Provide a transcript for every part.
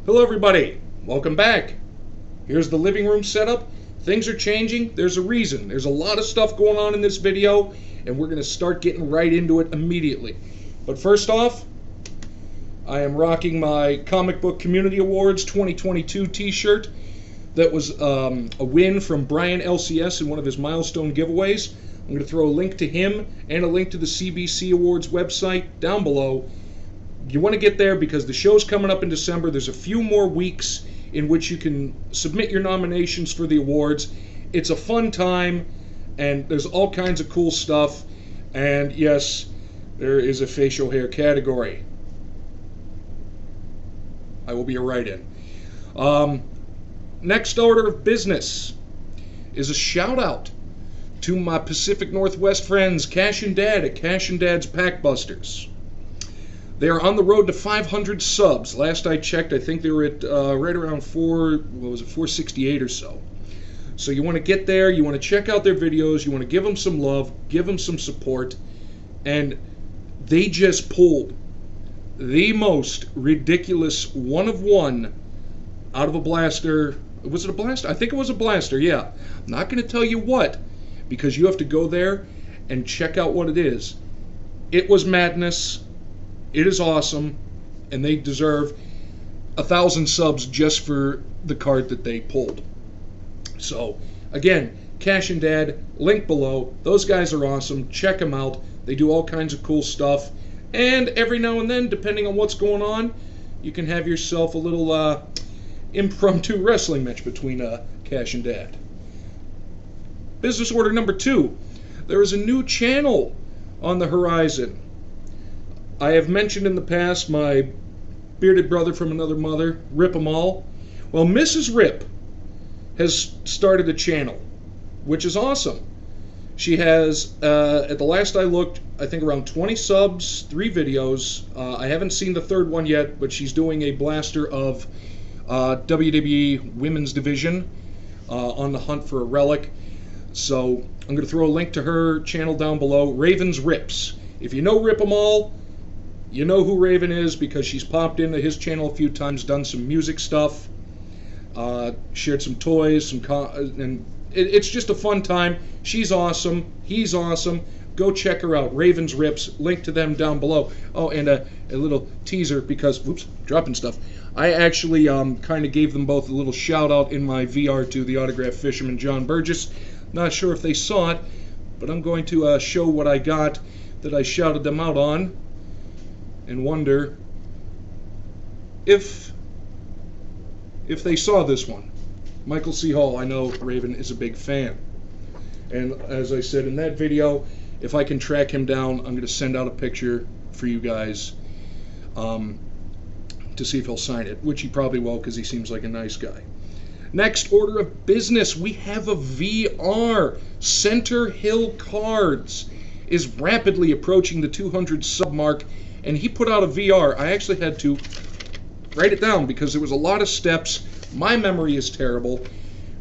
Hello everybody, welcome back. Here's the living room setup. Things are changing, there's a reason. There's a lot of stuff going on in this video, and we're going to start getting right into it immediately. But first off, I am rocking my Comic Book Community Awards 2022 t-shirt. That was a win from Brian LCS in one of his milestone giveaways. I'm going to throw a link to him and a link to the CBC Awards website down below. You want to get there because the show's coming up in December. There's a few more weeks in which you can submit your nominations for the awards. It's a fun time, and there's all kinds of cool stuff. And yes, there is a facial hair category. I will be a write-in. Next order of business is a shout-out to my Pacific Northwest friends, Cash and Dad at Cash and Dad's Packbusters. They are on the road to 500 subs. Last I checked, I think they were at right around 468 or so. So you want to get there, you want to check out their videos, you want to give them some love, give them some support, and they just pulled the most ridiculous one-of-one out of a blaster. Was it a blaster? I think it was a blaster, yeah. I'm not going to tell you what, because you have to go there and check out what it is. It was madness. It is awesome, and they deserve 1,000 subs just for the card that they pulled. So, again, Cash and Dad, link below. Those guys are awesome. Check them out. They do all kinds of cool stuff. And every now and then, depending on what's going on, you can have yourself a little impromptu wrestling match between Cash and Dad. Business order number 2. There is a new channel on the horizon. I have mentioned in the past my bearded brother from another mother, Rip 'em all. Well, Mrs. Rip has started a channel, which is awesome. She has, at the last I looked, I think around 20 subs, 3 videos. I haven't seen the third one yet, but she's doing a blaster of WWE Women's Division on the hunt for a relic. So I'm going to throw a link to her channel down below, Raven's Rips. If you know Rip 'em all, you know who Raven is because she's popped into his channel a few times, done some music stuff, shared some toys, and it's just a fun time. She's awesome. He's awesome. Go check her out. Raven's Rips. Link to them down below. Oh, and a little teaser because, whoops, dropping stuff. I actually kind of gave them both a little shout out in my VR to the autographed fisherman John Burgess. Not sure if they saw it, but I'm going to show what I got that I shouted them out on, and wonder if they saw this one. Michael C. Hall, I know Raven is a big fan. And as I said in that video, if I can track him down, I'm going to send out a picture for you guys to see if he'll sign it, which he probably will because he seems like a nice guy. Next order of business, we have a VR. Center Hill Cards is rapidly approaching the 200 sub mark, and he put out a VR. I actually had to write it down because there was a lot of steps. My memory is terrible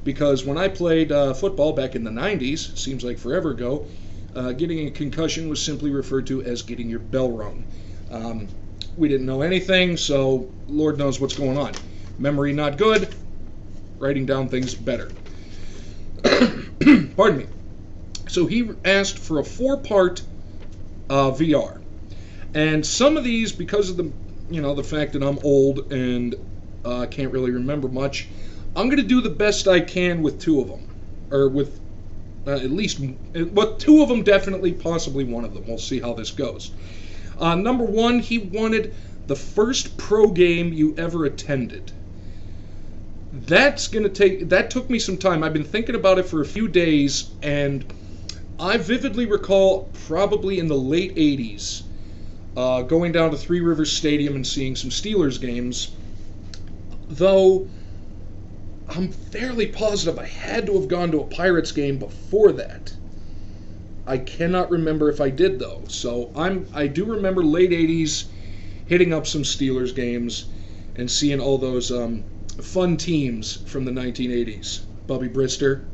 because when I played football back in the 90s, seems like forever ago, getting a concussion was simply referred to as getting your bell rung. We didn't know anything, so Lord knows what's going on. Memory not good, writing down things better. Pardon me. So he asked for a 4-part VR. And some of these, because of the fact that I'm old and can't really remember much, I'm going to do the best I can with 2 of them. Or with at least, but 2 of them definitely, possibly 1 of them. We'll see how this goes. Number 1, he wanted the first pro game you ever attended. That took me some time. I've been thinking about it for a few days, and I vividly recall probably in the late 80s, going down to Three Rivers Stadium and seeing some Steelers games, though I'm fairly positive I had to have gone to a Pirates game before that. I cannot remember if I did, though. So I do remember late 80s hitting up some Steelers games and seeing all those fun teams from the 1980s. Bubby Brister.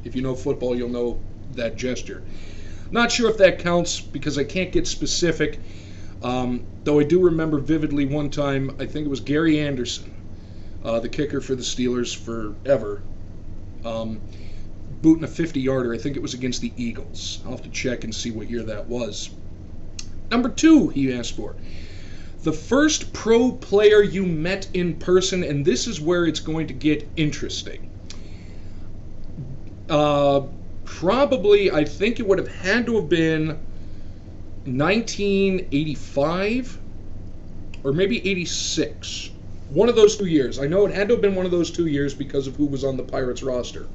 If you know football, you'll know that gesture. Not sure if that counts because I can't get specific, though I do remember vividly one time, I think it was Gary Anderson, the kicker for the Steelers forever, booting a 50-yarder. I think it was against the Eagles. I'll have to check and see what year that was. Number 2, he asked for. The first pro player you met in person, and this is where it's going to get interesting. Probably, I think it would have had to have been 1985 or maybe 86. One of those 2 years. I know it had to have been one of those 2 years because of who was on the Pirates roster.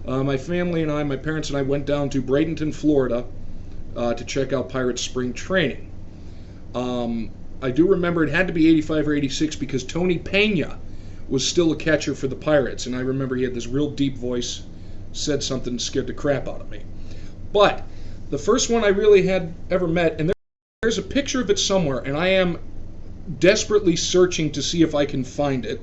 My family and I, my parents and I, went down to Bradenton, Florida to check out Pirates spring training. I do remember it had to be 85 or 86 because Tony Pena was still a catcher for the Pirates, and I remember he had this real deep voice, said something, scared the crap out of me. But the first one I really had ever met, and there's a picture of it somewhere, and I am desperately searching to see if I can find it.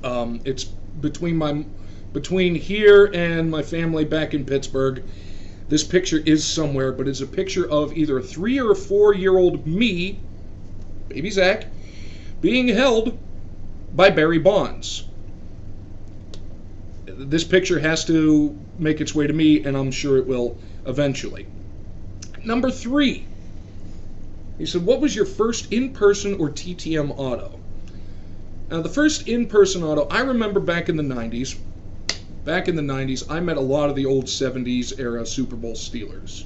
It's between here and my family back in Pittsburgh. This picture is somewhere, but it's a picture of either a 3 or 4 year old me, baby Zach, being held by Barry Bonds. This picture has to make its way to me, and I'm sure it will eventually. Number 3. He said, what was your first in-person or TTM auto? Now, the first in-person auto, I remember back in the 90s. Back in the 90s, I met a lot of the old 70s era Super Bowl Steelers.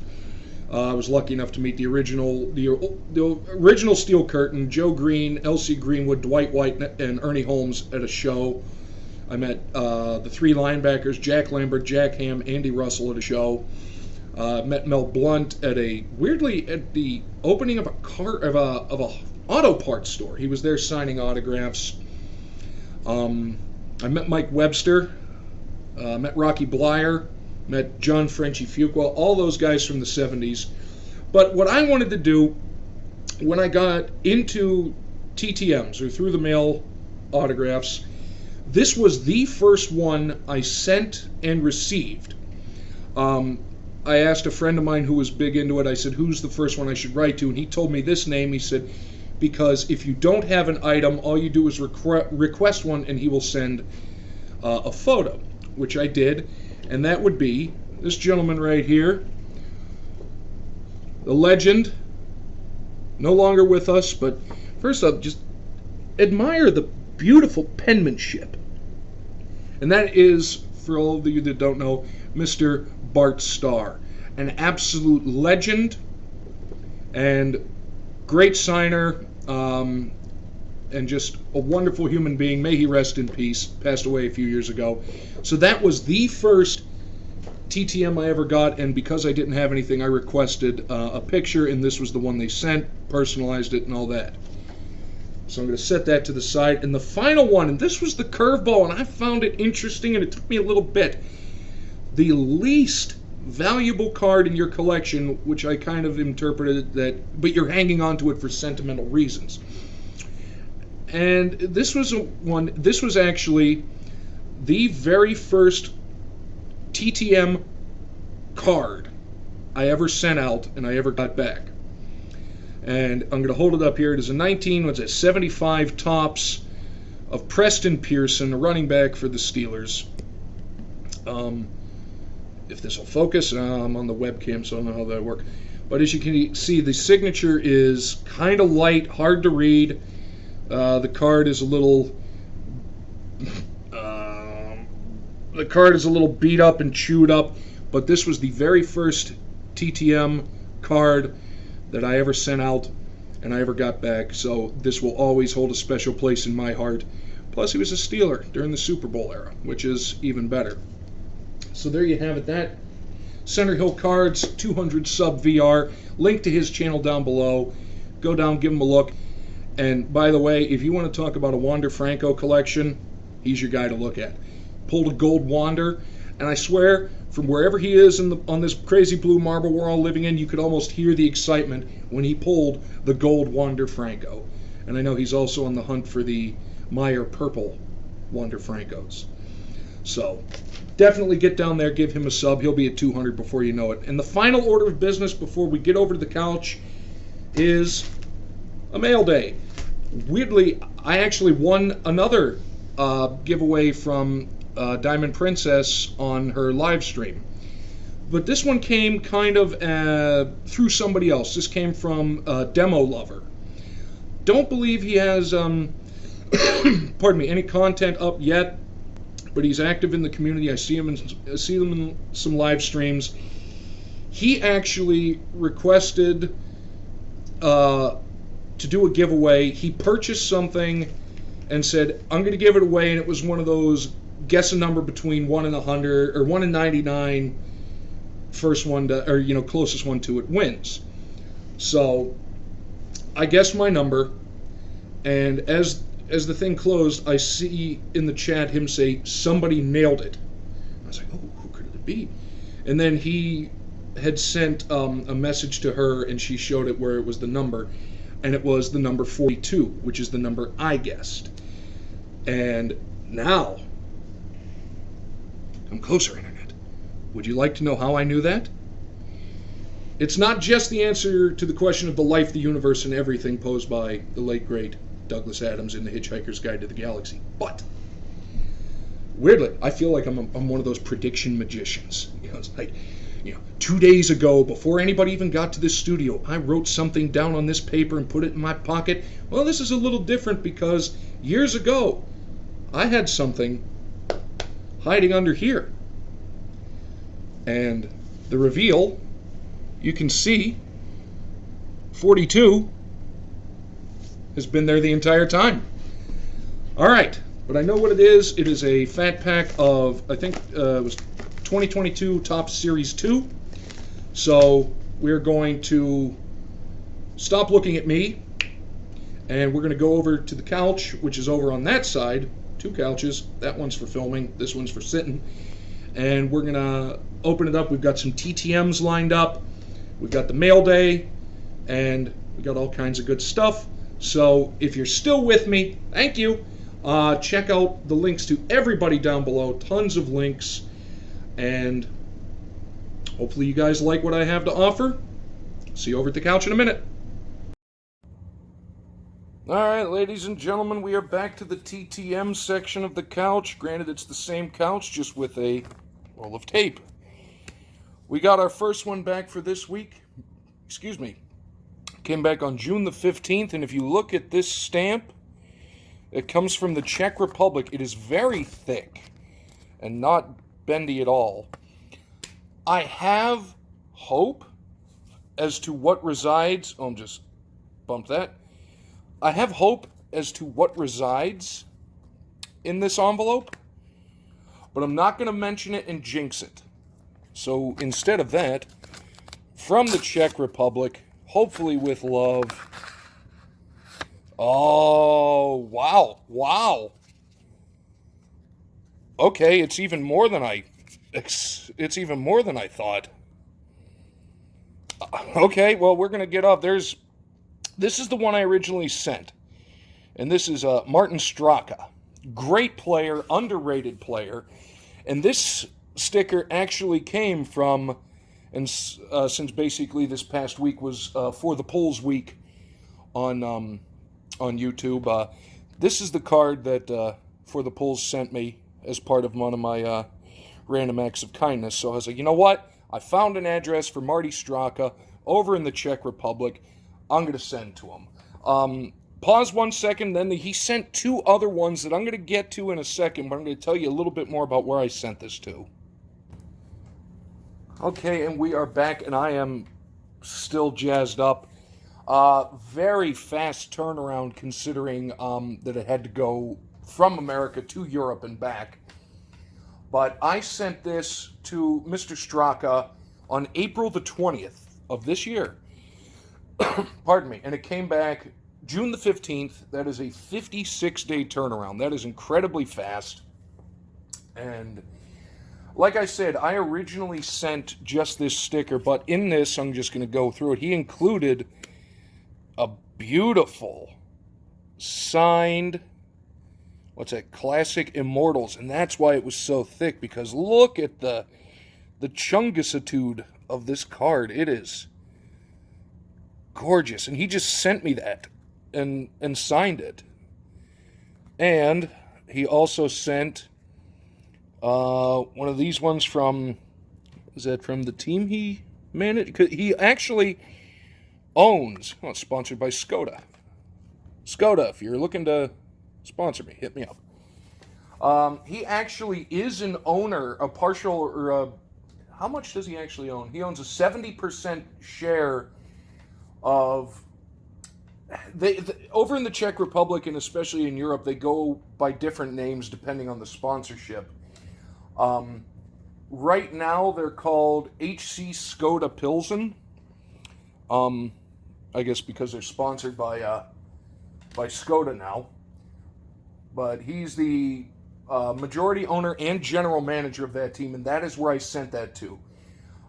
I was lucky enough to meet the original Steel Curtain, Joe Green, L.C. Greenwood, Dwight White, and Ernie Holmes at a show. I met the 3 linebackers, Jack Lambert, Jack Ham, Andy Russell at a show. Met Mel Blount at the opening of a auto parts store. He was there signing autographs. I met Mike Webster. Met Rocky Blyer, met John Frenchie Fuqua, all those guys from the 70s. But what I wanted to do when I got into TTMs, or through the mail autographs, this was the first one I sent and received. I asked a friend of mine who was big into it, I said, who's the first one I should write to? And he told me this name. He said, because if you don't have an item, all you do is request one and he will send a photo. Which I did, and that would be this gentleman right here, the legend, no longer with us, but first up, just admire the beautiful penmanship. And that is, for all of you that don't know, Mr. Bart Starr, an absolute legend and great signer, and just a wonderful human being. May he rest in peace. Passed away a few years ago. So that was the first TTM I ever got, and because I didn't have anything, I requested a picture, and this was the one they sent, personalized it, and all that. So I'm going to set that to the side. And the final one, and this was the curveball, and I found it interesting, and it took me a little bit. The least valuable card in your collection, which I kind of interpreted that, but you're hanging on to it for sentimental reasons. And this was this was actually the very first TTM card I ever sent out and I ever got back. And I'm going to hold it up here. It is a 75 tops of Preston Pearson, a running back for the Steelers. If this will focus, I'm on the webcam, so I don't know how that works. But as you can see, the signature is kind of light, hard to read. The card is a little beat up and chewed up, but this was the very first TTM card that I ever sent out and I ever got back, so this will always hold a special place in my heart. Plus, he was a Steeler during the Super Bowl era, which is even better. So there you have it. That Center Hill Cards 200 sub VR. Link to his channel down below. Go down, give him a look. And by the way, if you want to talk about a Wander Franco collection, he's your guy to look at. Pulled a gold Wander, and I swear, from wherever he is on this crazy blue marble we're all living in, you could almost hear the excitement when he pulled the gold Wander Franco. And I know he's also on the hunt for the Meyer purple Wander Francos. So definitely get down there, give him a sub. He'll be at 200 before you know it. And the final order of business before we get over to the couch is a mail day. Weirdly, I actually won another giveaway from Diamond Princess on her live stream. But this one came kind of through somebody else. This came from Demo Lover. Don't believe he has, pardon me, any content up yet, but he's active in the community. I see him in some live streams. He actually requested to do a giveaway. He purchased something and said, I'm going to give it away, and it was one of those guess a number between 1 and 100 or 1 and 99. First one to, or closest one to it wins. So I guessed my number, and as the thing closed, I see in the chat him say somebody nailed it. I was like, oh, who could it be? And then he had sent a message to her, and she showed it where it was the number, and it was the number 42, which is the number I guessed. And now I'm closer, Internet. Would you like to know how I knew that? It's not just the answer to the question of the life, the universe, and everything posed by the late, great Douglas Adams in The Hitchhiker's Guide to the Galaxy. But, weirdly, I feel like I'm one of those prediction magicians. It's like, 2 days ago, before anybody even got to this studio, I wrote something down on this paper and put it in my pocket. Well, this is a little different because years ago, I had something hiding under here. And the reveal, you can see 42 has been there the entire time. All right, but I know what it is. It is a fat pack of, I think it was 2022 Topps Series 2. So we're going to stop looking at me, and we're going to go over to the couch, which is over on that side. 2 couches. That one's for filming. This one's for sitting. And we're going to open it up. We've got some TTMs lined up. We've got the mail day, and we got all kinds of good stuff. So if you're still with me, thank you. Check out the links to everybody down below. Tons of links. And hopefully you guys like what I have to offer. See you over at the couch in a minute. All right, ladies and gentlemen, we are back to the TTM section of the couch. Granted, it's the same couch, just with a roll of tape. We got our first one back for this week. Excuse me. Came back on June the 15th, and if you look at this stamp, it comes from the Czech Republic. It is very thick and not bendy at all. I have hope as to what resides... Oh, I'm just bumped that. I have hope as to what resides in this envelope, but I'm not going to mention it and jinx it. So instead of that, from the Czech Republic, hopefully with love. Oh, wow. Okay, it's even more than I thought. Okay, well, we're going to get up. This is the one I originally sent. And this is Martin Straka. Great player, underrated player. And this sticker actually came from, and since basically this past week was For the Polls week on YouTube, this is the card that For the Polls sent me as part of one of my random acts of kindness. So I was like, you know what? I found an address for Marty Straka over in the Czech Republic. I'm going to send to him. Pause 1 second, then he sent 2 other ones that I'm going to get to in a second, but I'm going to tell you a little bit more about where I sent this to. Okay, and we are back, and I am still jazzed up. Very fast turnaround considering that it had to go from America to Europe and back. But I sent this to Mr. Straka on April the 20th of this year. Pardon me. And it came back June the 15th. That is a 56-day turnaround. That is incredibly fast. And like I said, I originally sent just this sticker, but in this, I'm just going to go through it. He included a beautiful signed, Classic Immortals. And that's why it was so thick, because look at the chungisitude of this card. It is gorgeous. And he just sent me that and signed it. And he also sent one of these ones from, is that from the team he managed? He actually owns, well, sponsored by Skoda. Skoda, if you're looking to sponsor me, hit me up. He actually is an owner, a partial, or how much does he actually own? He owns a 70% share of, over in the Czech Republic and especially in Europe, they go by different names depending on the sponsorship. Right now, they're called HC Skoda Pilsen. I guess because they're sponsored by Skoda now. But he's the majority owner and general manager of that team, and that is where I sent that to.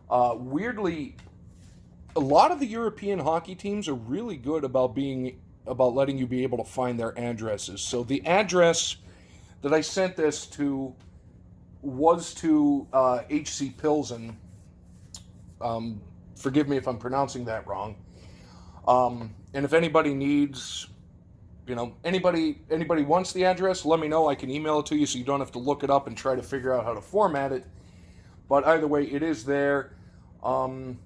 Weirdly, a lot of the European hockey teams are really good about letting you be able to find their addresses. So the address that I sent this to was to HC Pilsen. Forgive me if I'm pronouncing that wrong. And if anybody needs, anybody wants the address, let me know. I can email it to you so you don't have to look it up and try to figure out how to format it. But either way, it is there. And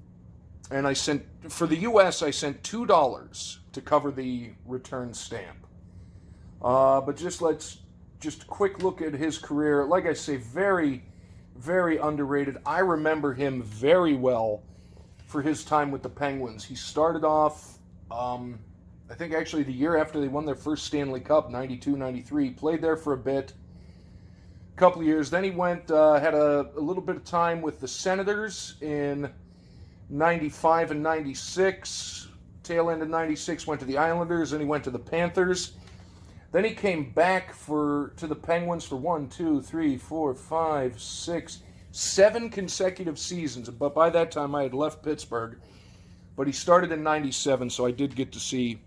I sent, for the U.S., I sent $2 to cover the return stamp. But let's just quick look at his career. Like I say, very, very underrated. I remember him very well for his time with the Penguins. He started off, I think actually the year after they won their first Stanley Cup, 92-93. Played there for a bit, a couple of years. Then he went, had a little bit of time with the Senators in 95 and 96. Tail end of 96, went to the Islanders, and he went to the Panthers. Then he came back to the Penguins for 7 consecutive seasons. But by that time, I had left Pittsburgh. But he started in 97, so I did get to see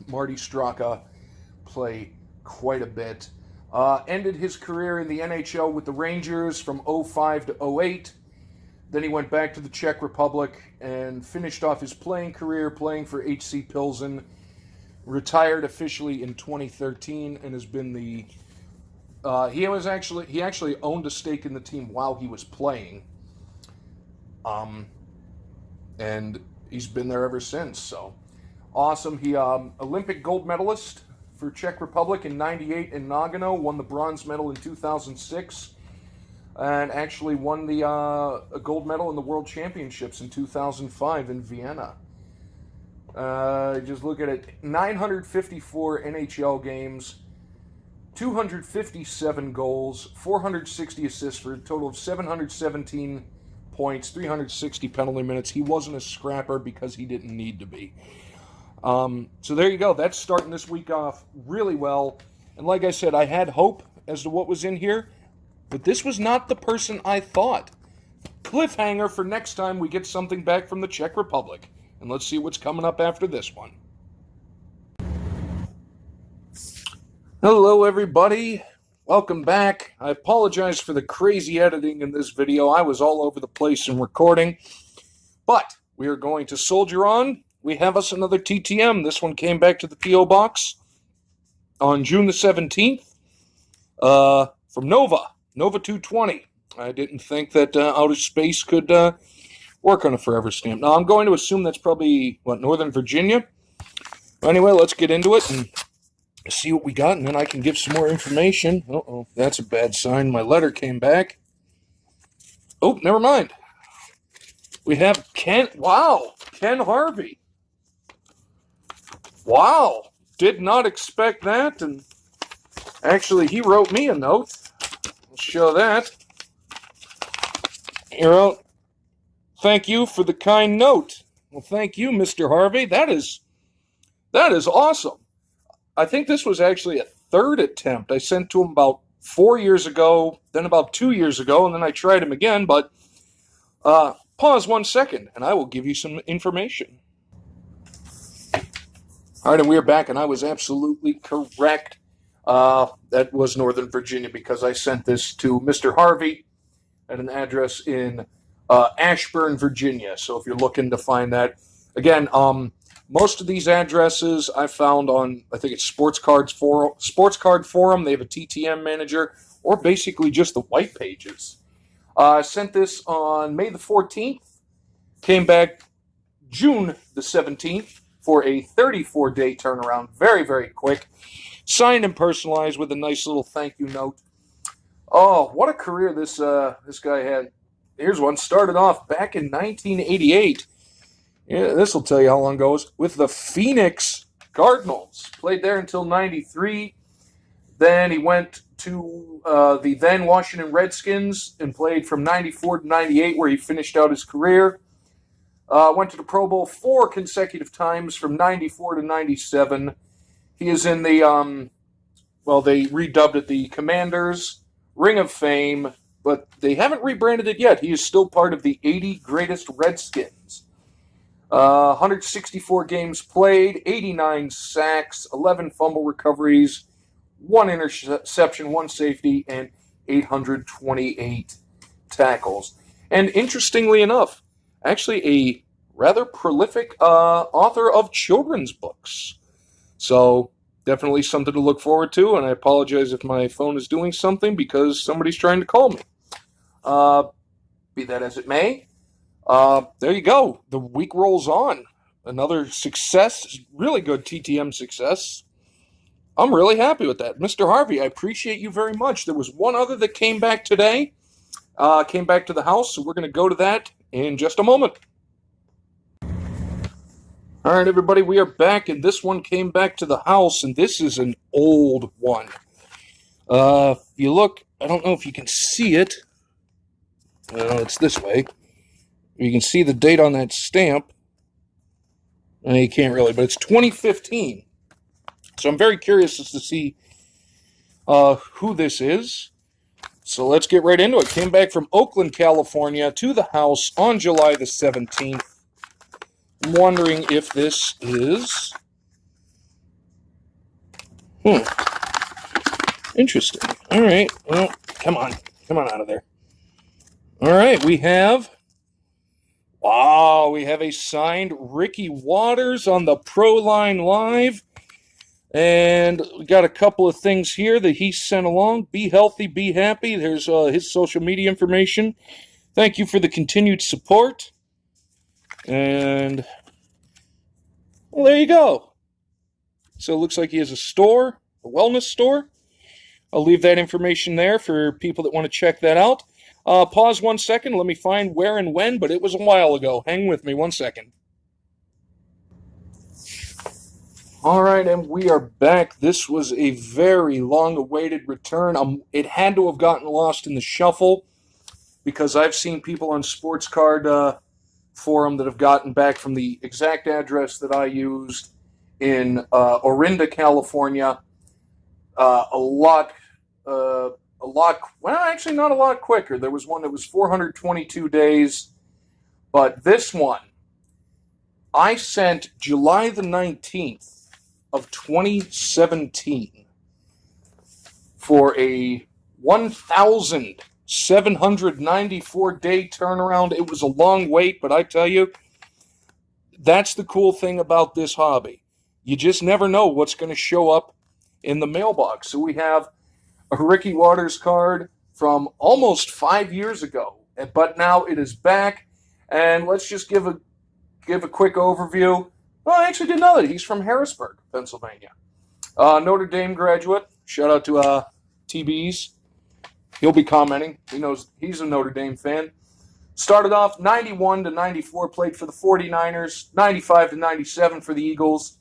Marty Straka play quite a bit. Ended his career in the NHL with the Rangers from 05 to 08. Then he went back to the Czech Republic and finished off his playing career playing for HC Pilsen. Retired officially in 2013 and has been he actually owned a stake in the team while he was playing. And he's been there ever since. So awesome. He Olympic gold medalist for Czech Republic in 98 in Nagano, won the bronze medal in 2006, and actually won the a gold medal in the World Championships in 2005 in Vienna. Just look at it, 954 NHL games, 257 goals, 460 assists for a total of 717 points, 360 penalty minutes. He wasn't a scrapper because he didn't need to be. So there you go. That's starting this week off really well. And like I said, I had hope as to what was in here, but this was not the person I thought. Cliffhanger for next time we get something back from the Czech Republic. And let's see what's coming up after this one. Hello, everybody. Welcome back. I apologize for the crazy editing in this video. I was all over the place in recording. But we are going to soldier on. We have us another TTM. This one came back to the P.O. Box on June the 17th from Nova 220. I didn't think that outer space could work on a forever stamp. Now, I'm going to assume that's probably, Northern Virginia? Anyway, let's get into it and see what we got, and then I can give some more information. Uh-oh, that's a bad sign. My letter came back. Oh, never mind. We have Ken Harvey. Wow, did not expect that, and actually, he wrote me a note. I'll show that. He wrote, "Thank you for the kind note." Well, thank you, Mr. Harvey. That is awesome. I think this was actually a third attempt. I sent to him about 4 years ago, then about 2 years ago, and then I tried him again, but pause 1 second, and I will give you some information. All right, and we are back, and I was absolutely correct. That was Northern Virginia because I sent this to Mr. Harvey at an address in Ashburn, Virginia. So if you're looking to find that, again, Most of these addresses I found on, I think it's Sports Card Forum. They have a TTM manager, or basically just the white pages. I sent this on May the 14th, came back June the 17th for a 34-day turnaround. Very, very quick. Signed and personalized with a nice little thank you note. Oh, what a career this guy had. Here's one. Started off back in 1988. Yeah, this will tell you how long ago it was. With the Phoenix Cardinals. Played there until 93. Then he went to the then Washington Redskins and played from 94 to 98, where he finished out his career. Went to the Pro Bowl 4 consecutive times from 94 to 97. He is in the, they redubbed it the Commanders Ring of Fame, but they haven't rebranded it yet. He is still part of the 80 Greatest Redskins. 164 games played, 89 sacks, 11 fumble recoveries, 1 interception, 1 safety, and 828 tackles. And interestingly enough, actually a rather prolific author of children's books. So definitely something to look forward to, and I apologize if my phone is doing something because somebody's trying to call me. Be that as it may, there you go. The week rolls on. Another success, really good TTM success. I'm really happy with that. Mr. Harvey, I appreciate you very much. There was one other that came back today, came back to the house, so we're going to go to that in just a moment. All right, everybody, we are back, and this one came back to the house, and this is an old one. If you look, I don't know if you can see it. It's this way. You can see the date on that stamp. You can't really, but it's 2015. So I'm very curious as to see who this is. So let's get right into it. Came back from Oakland, California to the house on July the 17th. I'm wondering if this is... Interesting. All right. Well, come on. Come on out of there. All right. We have a signed Ricky Waters on the Pro Line Live. And we got a couple of things here that he sent along. Be healthy, be happy. There's his social media information. Thank you for the continued support. And, well, there you go. So it looks like he has a store, a wellness store. I'll leave that information there for people that want to check that out. Pause 1 second. Let me find where and when, but it was a while ago. Hang with me 1 second. All right, and we are back. This was a very long-awaited return. It had to have gotten lost in the shuffle because I've seen people on Sports Card Forum that have gotten back from the exact address that I used in Orinda, California. Well, actually not a lot quicker. There was one that was 422 days, but this one I sent July the 19th of 2017 for a 1,794 day turnaround. It was a long wait, but I tell you, that's the cool thing about this hobby. You just never know what's going to show up in the mailbox. So we have a Ricky Waters card from almost 5 years ago, but now it is back. And let's just give a quick overview. Well, I actually didn't know that. He's from Harrisburg, Pennsylvania. Notre Dame graduate. Shout out to TBs. He'll be commenting. He knows he's a Notre Dame fan. Started off 91 to 94, played for the 49ers, 95 to 97 for the Eagles.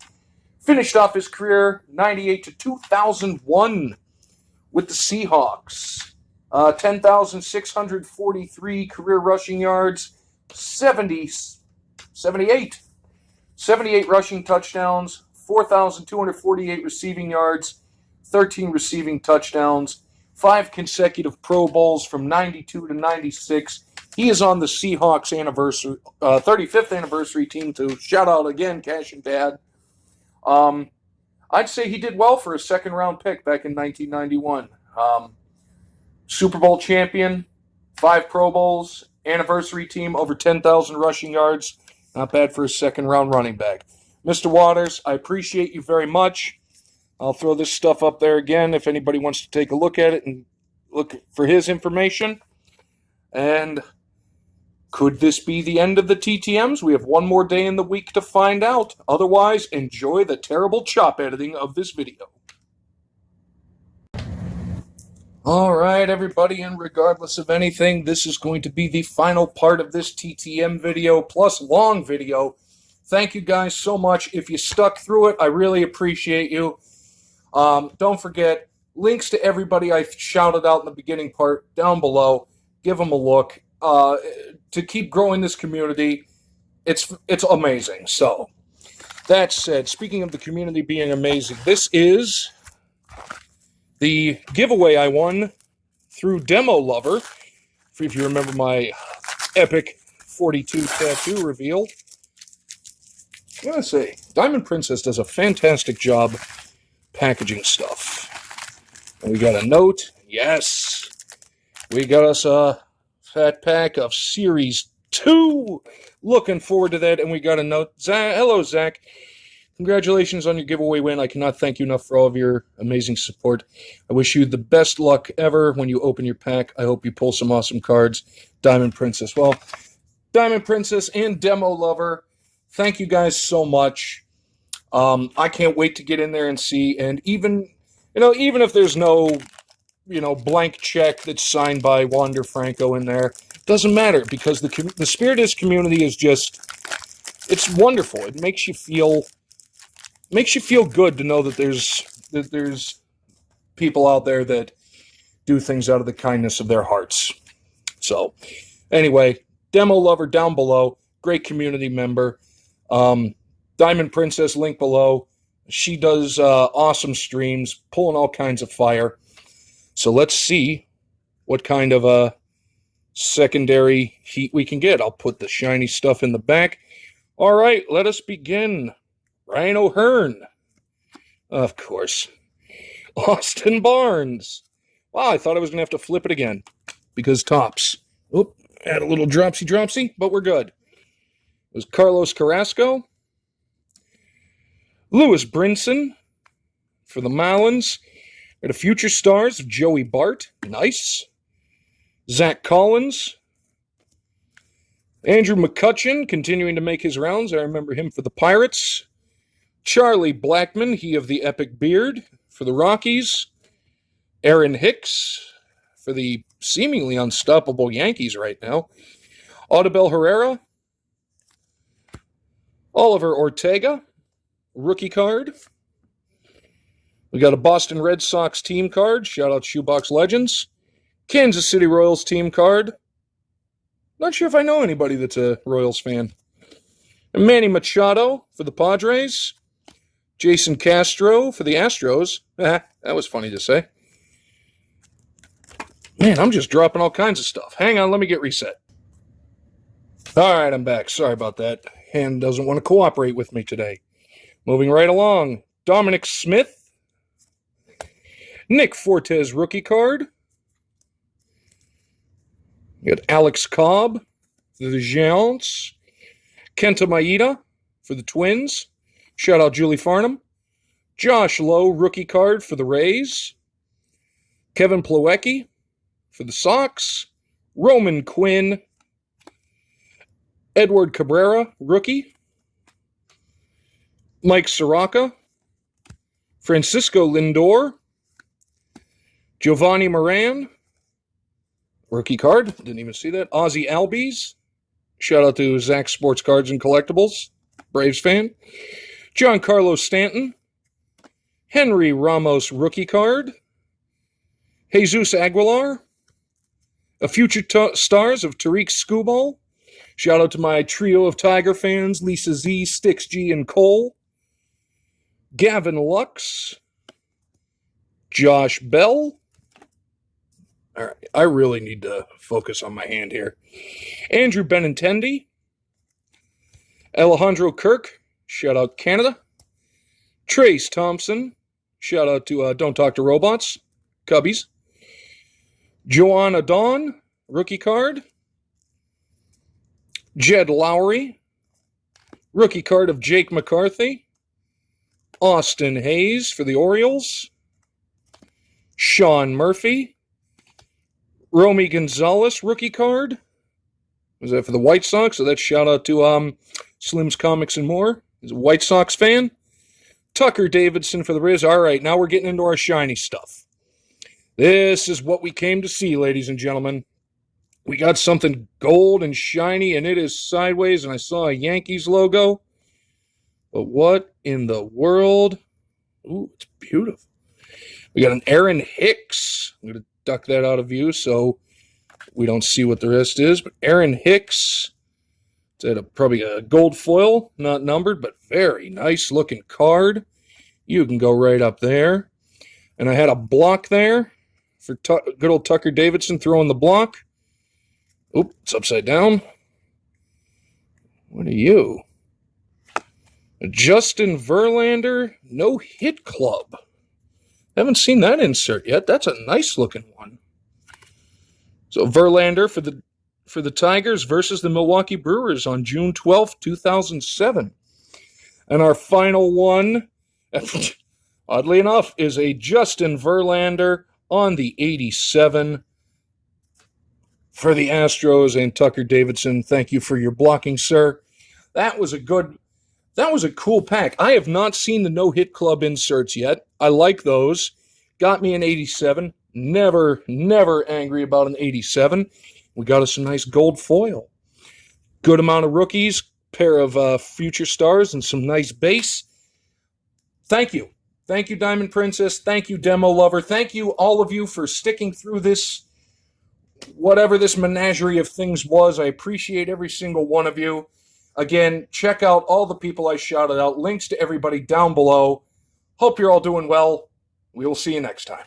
Finished off his career 98 to 2001 with the Seahawks. 10,643 career rushing yards, 78 rushing touchdowns, 4,248 receiving yards, 13 receiving touchdowns, 5 consecutive Pro Bowls from 92 to 96. He is on the Seahawks 35th anniversary team, to shout out again, Cash and Dad. I'd say he did well for a second-round pick back in 1991. Super Bowl champion, 5 Pro Bowls, anniversary team, over 10,000 rushing yards. Not bad for a second-round running back. Mr. Waters, I appreciate you very much. I'll throw this stuff up there again if anybody wants to take a look at it and look for his information. And could this be the end of the TTMs? We have one more day in the week to find out. Otherwise, enjoy the terrible chop editing of this video. All right, everybody, and regardless of anything, this is going to be the final part of this TTM video plus long video. Thank you guys so much. If you stuck through it, I really appreciate you. Don't forget, links to everybody I shouted out in the beginning part down below. Give them a look. To keep growing this community, it's amazing. So, that said, speaking of the community being amazing, this is the giveaway I won through Demo Lover. If you remember my epic 42 tattoo reveal. I gotta say, Diamond Princess does a fantastic job packaging stuff. And we got a note. Yes. We got us a fat pack of Series 2. Looking forward to that. And we got a note. Hello, Zach. Congratulations on your giveaway win. I cannot thank you enough for all of your amazing support. I wish you the best luck ever when you open your pack. I hope you pull some awesome cards. Diamond Princess. Well, Diamond Princess and Demo Lover, thank you guys so much. I can't wait to get in there and see. And even if there's no, blank check that's signed by Wander Franco in there, doesn't matter, because the Spirit is community is just, it's wonderful. It makes you feel good to know that there's people out there that do things out of the kindness of their hearts. So, anyway, Demo Lover down below, great community member. Diamond Princess, link below. She does awesome streams, pulling all kinds of fire. So let's see what kind of a secondary heat we can get. I'll put the shiny stuff in the back. All right, let us begin. Ryan O'Hearn. Of course. Austin Barnes. Wow, I thought I was going to have to flip it again because tops. Oop, had a little dropsy, but we're good. It was Carlos Carrasco. Lewis Brinson for the Marlins. Got a Future Stars of Joey Bart. Nice. Zach Collins. Andrew McCutcheon continuing to make his rounds. I remember him for the Pirates. Charlie Blackmon, he of the Epic Beard, for the Rockies. Aaron Hicks for the seemingly unstoppable Yankees right now. Audubel Herrera. Oliver Ortega, rookie card. We got a Boston Red Sox team card. Shout out Shoebox Legends. Kansas City Royals team card. Not sure if I know anybody that's a Royals fan. And Manny Machado for the Padres. Jason Castro for the Astros. That was funny to say. Man, I'm just dropping all kinds of stuff. Hang on, let me get reset. All right, I'm back. Sorry about that. Hand doesn't want to cooperate with me today. Moving right along. Dominic Smith. Nick Fortes rookie card. We got Alex Cobb for the Giants. Kenta Maeda for the Twins. Shout out Julie Farnham. Josh Lowe rookie card for the Rays. Kevin Plawecki for the Sox. Roman Quinn. Edward Cabrera rookie. Mike Straka. Francisco Lindor. Giovanni Moran. Rookie card. Didn't even see that. Ozzy Albies. Shout out to Zach Sports Cards and Collectibles. Braves fan. Giancarlo Stanton. Henry Ramos rookie card. Jesus Aguilar. A Future Stars of Tariq Skubal. Shout out to my trio of Tiger fans. Lisa Z, Stix G, and Cole. Gavin Lux. Josh Bell. All right, I really need to focus on my hand here. Andrew Benintendi. Alejandro Kirk. Shout out Canada. Trace Thompson. Shout out to Don't Talk to Robots. Cubbies. Joanna Dawn. Rookie card. Jed Lowry. Rookie card of Jake McCarthy. Austin Hayes for the Orioles. Sean Murphy. Romy Gonzalez rookie card. Was that for the White Sox? So that's shout out to Slim's Comics and More. He's a White Sox fan. Tucker Davidson for the Riz. All right, now we're getting into our shiny stuff. This is what we came to see, ladies and gentlemen. We got something gold and shiny, and it is sideways, and I saw a Yankees logo. But what in the world? Ooh, it's beautiful. We got an Aaron Hicks. I'm going to duck that out of view so we don't see what the rest is. But Aaron Hicks, it's probably a gold foil, not numbered, but very nice looking card. You can go right up there. And I had a block there for good old Tucker Davidson throwing the block. Oop, it's upside down. What are you? Justin Verlander, no hit club. Haven't seen that insert yet. That's a nice looking one. So Verlander for the Tigers versus the Milwaukee Brewers on June 12th, 2007. And our final one, oddly enough, is a Justin Verlander on the 87 for the Astros and Tucker Davidson. Thank you for your blocking, sir. That was a cool pack. I have not seen the no-hit club inserts yet. I like those. Got me an 87. Never angry about an 87. We got us some nice gold foil. Good amount of rookies, pair of future stars, and some nice base. Thank you. Thank you, Diamond Princess. Thank you, Demo Lover. Thank you, all of you, for sticking through this, whatever this menagerie of things was. I appreciate every single one of you. Again, check out all the people I shouted out. Links to everybody down below. Hope you're all doing well. We will see you next time.